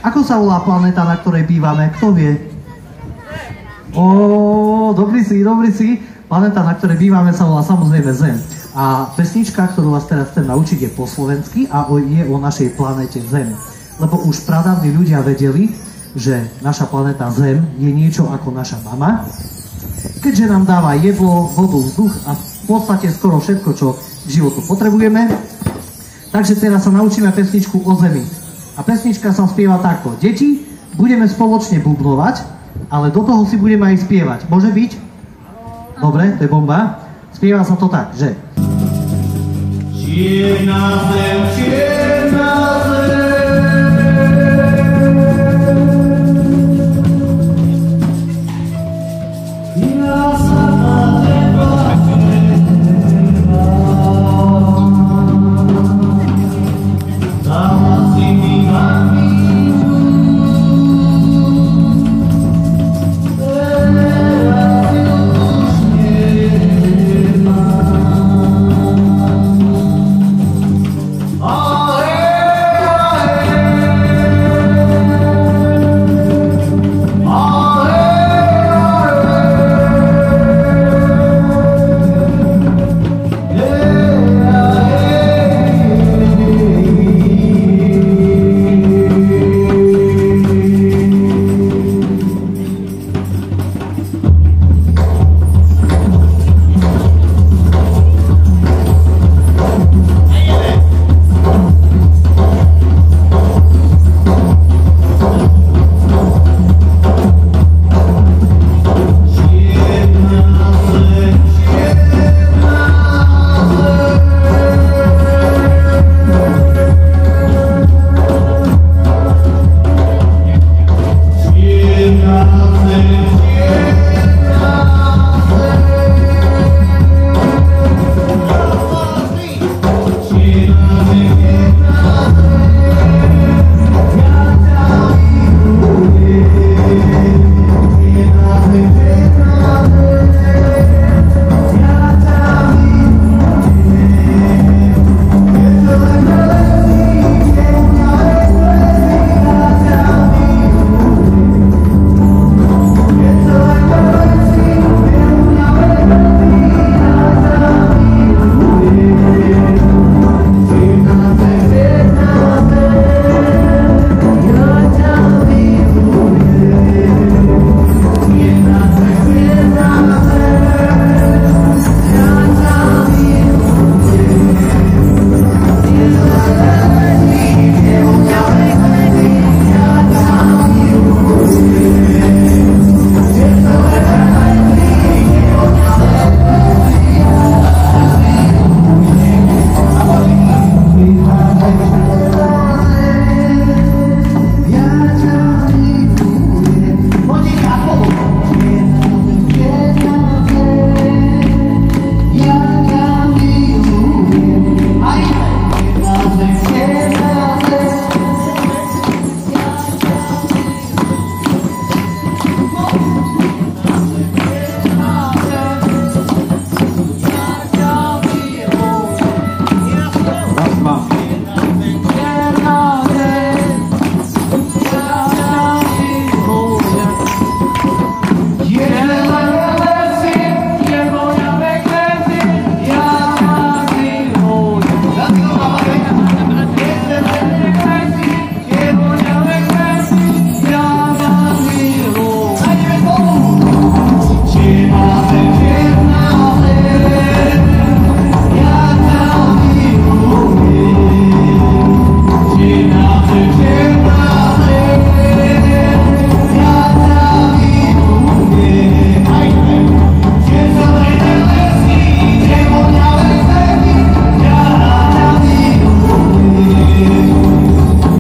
Ako sa volá planéta, na ktorej bývame? Kto vie? Dobrý si. Planéta, na ktorej bývame, sa volá samozrejme Zem. A pesnička, ktorú vás teraz chcem naučiť, je po slovensky a je o našej planéte Zem. Lebo už pradávni ľudia vedeli, že naša planéta Zem je niečo ako naša mama, keďže nám dáva jedlo, vodu, vzduch a v podstate skoro všetko, čo k životu potrebujeme. Takže teraz sa naučíme pesničku o Zemi. A pesnička sa spieva takto. Deti, budeme spoločne bubnovať, ale do toho si budeme aj spievať. Môže byť? Dobre, to je bomba. Spieva sa to tak, že... Čierna zem,